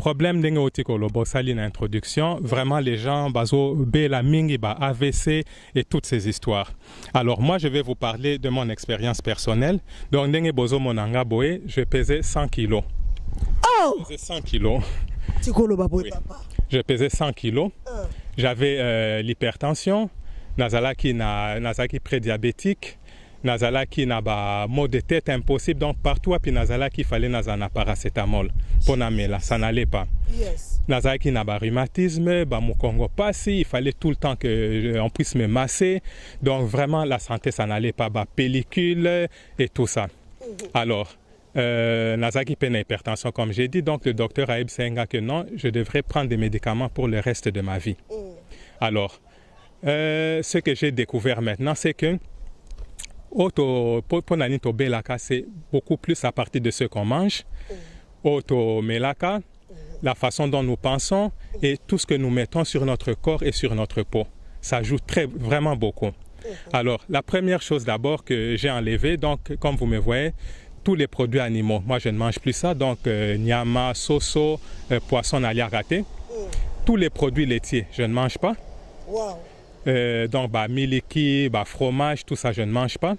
problème ndenge otikolo bosali na introduction, vraiment les gens bazo bela mingi ba AVC et toutes ces histoires. Alors moi je vais vous parler de mon expérience personnelle. Donc ndenge bozo monanga boé, je pesais 100 kilos. Oh! Je pesais 100 kilos. Oui. Je pesais 100 kilos. J'avais l'hypertension, nazalaki prédiabétique, nazalaki na ba maux de tête impossible, donc partout puis nazalaki il fallait nazana paracétamol pour namela, ça n'allait pas. Yes. Nazalaki na ba rhumatisme, ba mukongo passi, il fallait tout le temps que on puisse me masser, donc vraiment la santé ça n'allait pas, ba pellicule et tout ça. Alors nazalaki peine hypertension comme j'ai dit, donc le docteur a dit que non, je devrais prendre des médicaments pour le reste de ma vie. Alors ce que j'ai découvert maintenant, c'est que Ponanito Belaka, c'est beaucoup plus à partir de ce qu'on mange. Auto Melaka, la façon dont nous pensons et tout ce que nous mettons sur notre corps et sur notre peau. Ça joue vraiment beaucoup. Alors, la première chose d'abord que j'ai enlevé, donc comme vous me voyez, tous les produits animaux. Moi, je ne mange plus ça, donc nyama, soso, poisson alia raté. Tous les produits laitiers, je ne mange pas. Wow. Donc miliki, fromage, tout ça je ne mange pas.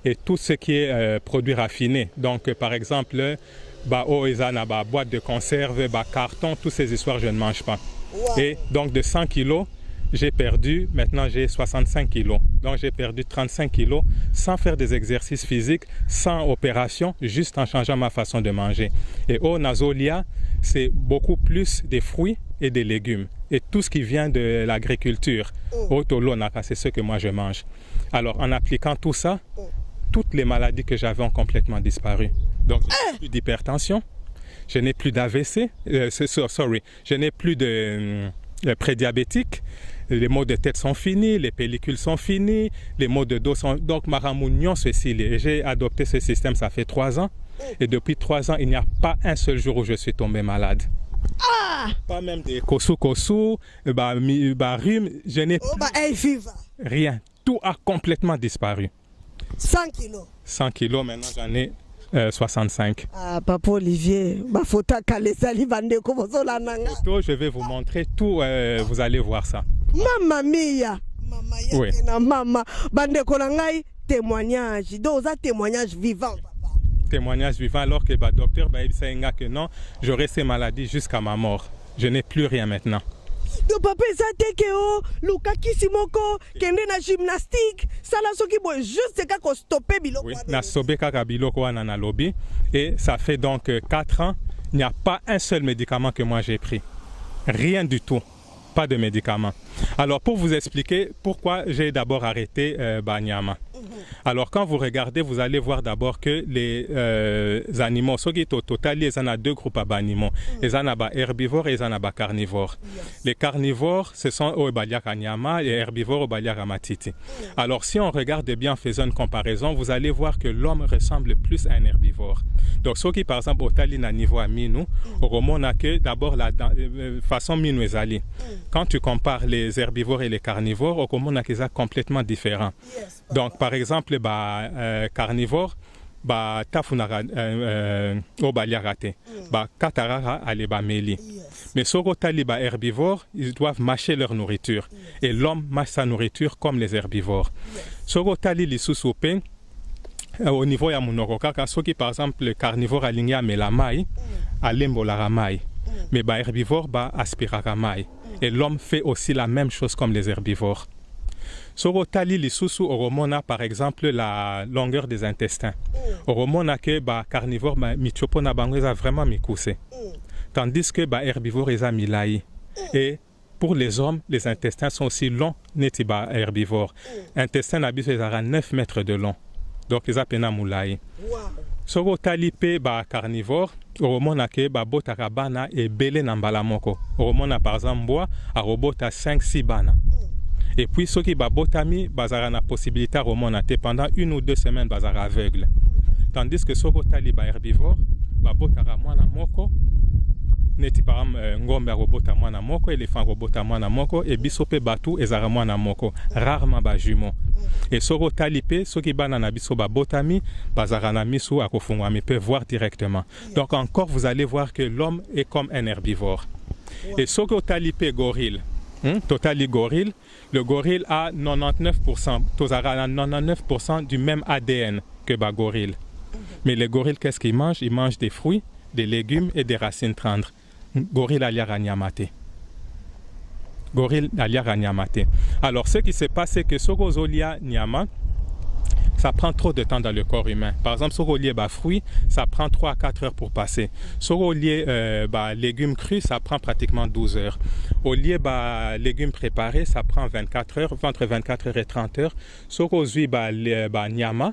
Et tout ce qui est produits raffinés. Donc par exemple, boîte de conserve, carton, toutes ces histoires je ne mange pas. Wow. Et donc de 100 kilos, j'ai perdu, maintenant j'ai 65 kilos. Donc j'ai perdu 35 kilos sans faire des exercices physiques, sans opération, juste en changeant ma façon de manger. Et au Nazolia, c'est beaucoup plus des fruits et des légumes. Et tout ce qui vient de l'agriculture, au Tolonaka, c'est ce que moi je mange. Alors en appliquant tout ça, toutes les maladies que j'avais ont complètement disparu. Donc je n'ai plus d'hypertension, je n'ai plus d'AVC, je n'ai plus de prédiabétique, les maux de tête sont finis, les pellicules sont finis, les maux de dos sont... Donc Maramounion, j'ai adopté ce système, ça fait 3 ans. Et depuis 3 ans, il n'y a pas un seul jour où je suis tombé malade. Pas même des kosu, rhume, je n'ai rien. Tout a complètement disparu. 100 kilos. 100 kilos, maintenant j'en ai 65. Ah, Papa Olivier, Je vais vous montrer tout, vous allez voir ça. Mamma mia. Oui. Maman, témoignage. Deux témoignages vivants. Témoignage vivant alors que le docteur dit que non, j'aurai ces maladies jusqu'à ma mort. Je n'ai plus rien maintenant. Donc papa ça tekeo luka kisimoko kende na gymnastique ça là ce qui boit juste quand stopper biloko. Oui, na sobe kaka biloko wana na lobby et ça fait donc 4 ans, il n'y a pas un seul médicament que moi j'ai pris. Rien du tout. Pas de médicaments. Alors pour vous expliquer pourquoi j'ai d'abord arrêté Banyama. Alors quand vous regardez, vous allez voir d'abord que les animaux, ce qui est au total, il y en a 2 groupes d'animaux. Il y en a herbivores et il y en a carnivores. Les carnivores, ce sont au Baliaka Nyama et les herbivores au Baliaka Matiti. Alors si on regarde bien en faisant une comparaison, vous allez voir que l'homme ressemble plus à un herbivore. Donc ce qui par exemple au Talina niveau à Minou, au Roman a que d'abord la façon Minou ezali. Quand tu compares les herbivores et les carnivores, au Roman a que ça complètement différent. Donc par exemple carnivore tafunara au baliarate katarara aleba meli. Mais soko taliba herbivores, ils doivent mâcher leur nourriture et l'homme mâche sa nourriture comme les herbivores. Soko tali li susoupe au niveau ya munoroka ceux qui par exemple le carnivore aligné mais la maille alembo la maille mais herbivore aspirara maille et l'homme fait aussi la même chose comme les herbivores. Soro tali lisusu oromona par exemple la longueur des intestins. Oromona que carnivore michopona bango eza vraiment mikuse. Tandis que herbivore eza milai. Et pour les hommes, les intestins sont aussi longs neti herbivore. Intestin nabiso ezara 9 mètres de long. Donc eza pena mulai. Soro tali pe carnivore oromona que botaka bana et belé na mbala moko. Oromona par exemple bois a robota 5-6 bana. Et puis ceux qui botami bazara na possibilité remonter pendant 1 ou 2 semaines bazara aveugle. Tandis que ceux qui tali herbivore botara mwana moko neti par ngombe robota mwana moko, éléphant robota mwana moko, et biso pe batu ezara mwana moko, rarement ba jumeaux. Et soko talipe, soki bana na biso ba botami, bazara na misu akofungwami peut voir directement. Donc encore vous allez voir que l'homme est comme un herbivore. Et soko talipe gorille, totali gorille, le gorille a 99%, tozara 99% du même ADN que ba gorille. Mais les gorilles, qu'est-ce qu'ils mangent? Ils mangent des fruits, des légumes et des racines tendres. Gorille aliara nyamate. Gorille aliara nyamate. Alors, ce qui se passe, c'est que Sogozolia nyama, ça prend trop de temps dans le corps humain. Par exemple, Sogolie fruits, ça prend 3 à 4 heures pour passer. Sogolie légumes crus, ça prend pratiquement 12 heures. Au lieu légumes préparés, ça prend 24 heures, entre 24 heures et 30 heures. Sogozoui nyama,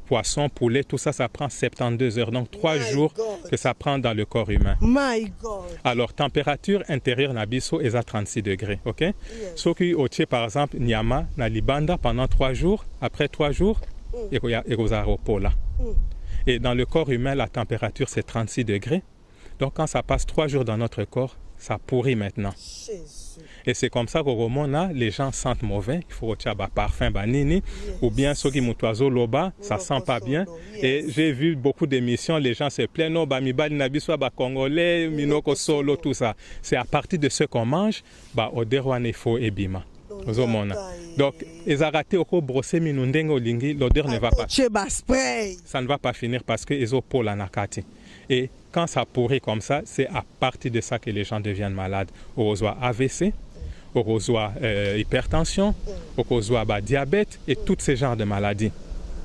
poisson, poulet, tout ça, ça prend 72 heures. Donc 3 jours que ça prend dans le corps humain. My God. Alors, température intérieure nabiso est à 36 degrés. Ok? Ce qui au par exemple, nyama, na libanda pendant 3 jours. Après 3 jours, et et dans le corps humain, la température c'est 36 degrés. Donc quand ça passe 3 jours dans notre corps, ça pourrit maintenant. Et c'est comme ça qu'au Romona, les gens sentent mauvais. Il faut retirer parfum banini, ou bien ceux qui moutoiseau loba, ça sent pas bien. Et j'ai vu beaucoup d'émissions, les gens se plaignent, non, bamibali nabiswa ba congolais, minoko solo, tout ça. C'est à partir de ce qu'on mange, au derwane fo ebima. Donc, ils ont raté au brosser minundengo lingi, l'odeur ne va pas. Ça ne va pas finir parce que ils ont pour la nakati. Et quand ça pourrit comme ça, c'est à partir de ça que les gens deviennent malades. Au reçoit AVC, au reçoit hypertension, au reçoit diabète et tous ces genres de maladies.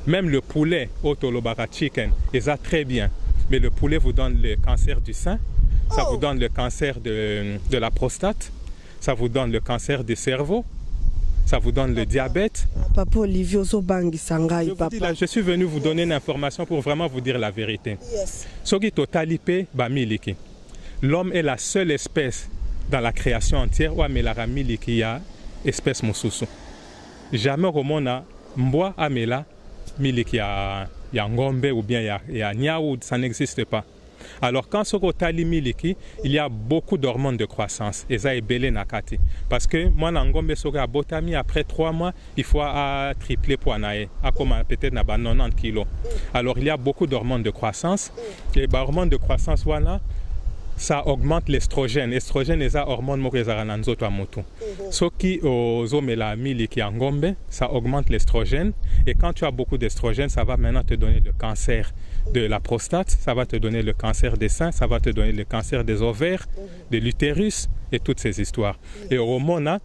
Même le poulet, otolobara chicken, ils ont très bien. Mais le poulet vous donne le cancer du sein, ça vous donne le cancer de la prostate, ça vous donne le cancer du cerveau, ça vous donne le diabète. Papa Olivier Zobangi Sangai, papa. Je suis venu vous donner une information pour vraiment vous dire la vérité. Sogi totalipe bamiliki. L'homme est la seule espèce dans la création entière où amela miliki ya espèce mususu. Jamais au monde mboa amela miliki ya ngombe ou bien ya niaou, ça n'existe pas. Alors quand Soko Tali Miliki, il y a beaucoup d'hormones de croissance. Et ça est belé nakati. Parce que moi, Nangombe Soga à Botami, après 3 mois, il faut tripler pour nae, à comme peut-être 90 kilos. Alors il y a beaucoup d'hormones de croissance. Et les hormones de croissance, voilà, ça augmente l'estrogène. L'estrogène est un hormone mokezara to amoto. Ce qui aux omela miliki angombe, ça augmente l'estrogène. Et quand tu as beaucoup d'estrogène, ça va maintenant te donner le cancer de la prostate, ça va te donner le cancer des seins, ça va te donner le cancer des ovaires, de l'utérus et toutes ces histoires. Et au Romona,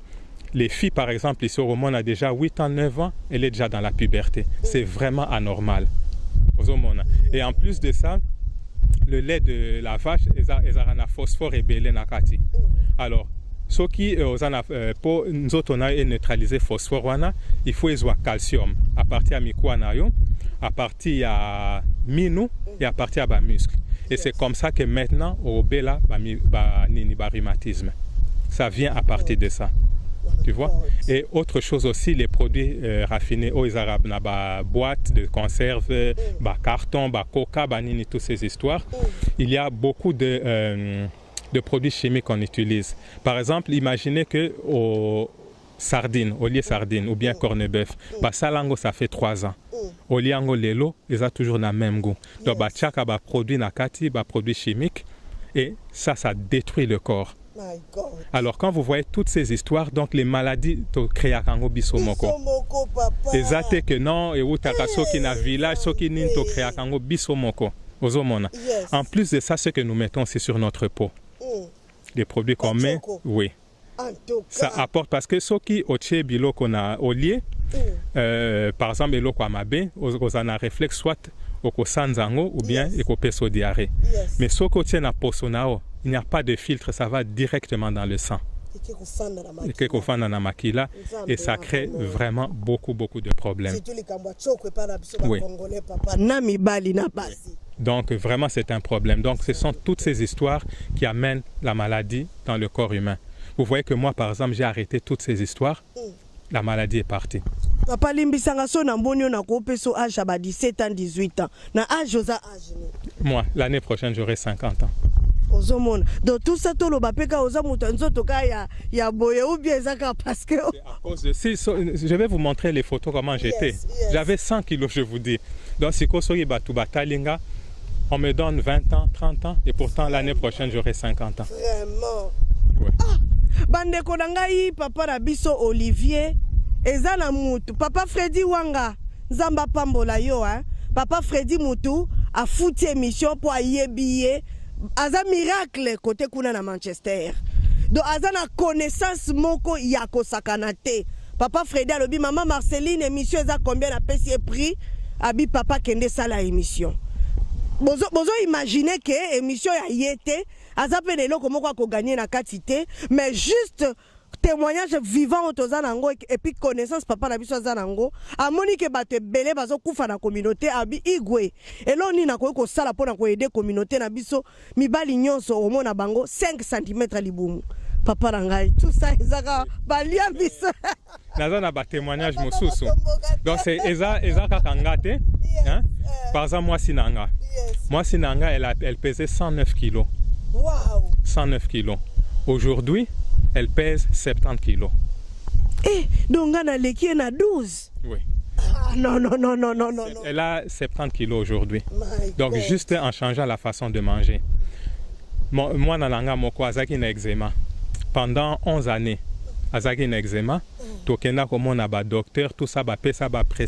les filles par exemple, ici au Romona a déjà 8 ans, 9 ans, elle est déjà dans la puberté. C'est vraiment anormal. Et en plus de ça, le lait de la vache, ils ont un phosphore et belé nakati. Alors, ce qui pour nous autres neutraliser phosphore, il faut avoir calcium à partir de mikuanayo, à partir de minou et à partir de muscle. Et c'est comme ça que maintenant au bela rhumatisme. Ça vient à partir de ça. Tu vois? Et autre chose aussi, les produits raffinés, ils arabes na boîte de conserve, carton, coca, nini, toutes ces histoires. Il y a beaucoup de produits chimiques qu'on utilise. Par exemple, imaginez que au sardines, au lieu sardines ou bien corned-beef, salango ça fait 3 ans. Au liango lelo, ils ont toujours le même goût. Donc chaka produit nakati, produit chimique et ça détruit le corps. Alors quand vous voyez toutes ces histoires, donc les maladies to créa kango bisomoko. Exacte que non et utaka soki na village soki nin to créa kango bisomoko. Ozomona. En plus de ça, ce que nous mettons c'est sur notre peau. Les produits qu'on met, oui. Ça apporte parce que ce qui oche bilo qu'on a au lieu, par exemple elo kwa mabe, aux ana réflexe soit au sanzango ou bien au peso diarrhée. Mais ce que tient à posonao, il n'y a pas de filtre, ça va directement dans le sang. Et ça crée vraiment beaucoup de problèmes. Oui. Donc vraiment c'est un problème. Donc ce sont toutes ces histoires qui amènent la maladie dans le corps humain. Vous voyez que moi par exemple j'ai arrêté toutes ces histoires, la maladie est partie. Papa limbisanga so na mbonyo na kopeso âge à 17 ans 18 ans. Na âge oza âge. Moi l'année prochaine j'aurai 50 ans. ozomona donc tout ça toloba pe ka oza moto nzoto ka ya boye ou bien ezaka parce que à cause de je vais vous montrer les photos comment j'étais. J'avais 100 kilos, je vous dis. Donc si kosoki batu batalinga, on me donne 20 ans, 30 ans et pourtant l'année prochaine j'aurai 50 ans. Vraiment. Oui. Bandeko na ngai papa na biso Olivier eza na mutu papa Freddy Wanga nzamba pambola yo hein. Papa Freddy mutu a foutu émission pour ayebiye aza miracle côté kuna na Manchester. Donc aza na connaissance moko ya kosakana te. Papa Freddy alobi maman Marceline émission eza combien na pesi prix abi papa kende sala émission. Bozo imaginer que émission ya yete azape lelo komoko ko gagner na katité mais juste témoignage vivant autoza nango et puis connaissance papa na biso zanango amoni ke bato belé bazo kufa na communauté abi igwe elo ni na ko sala pona ko aider communauté na biso mibali nyonso omona bango 5 cm libumu papa rangai tout ça ezaka balia biso naza na ba témoignage mosusu donc c'est eza kakangate hein par exemple moi sinanga elle pesait 109 kilos. Wow. 109 kilos. Aujourd'hui, elle pèse 70 kilos. Eh, donc on a l'équipe à 12. Oui. Ah, non. Elle a 70 kilos aujourd'hui. Donc juste en changeant la façon de manger. Moi, nalanga moko azaki na eczéma. Pendant 11 années, azaki na eczéma. Tokenda comme on a ba docteur, tout ça ba pesa ba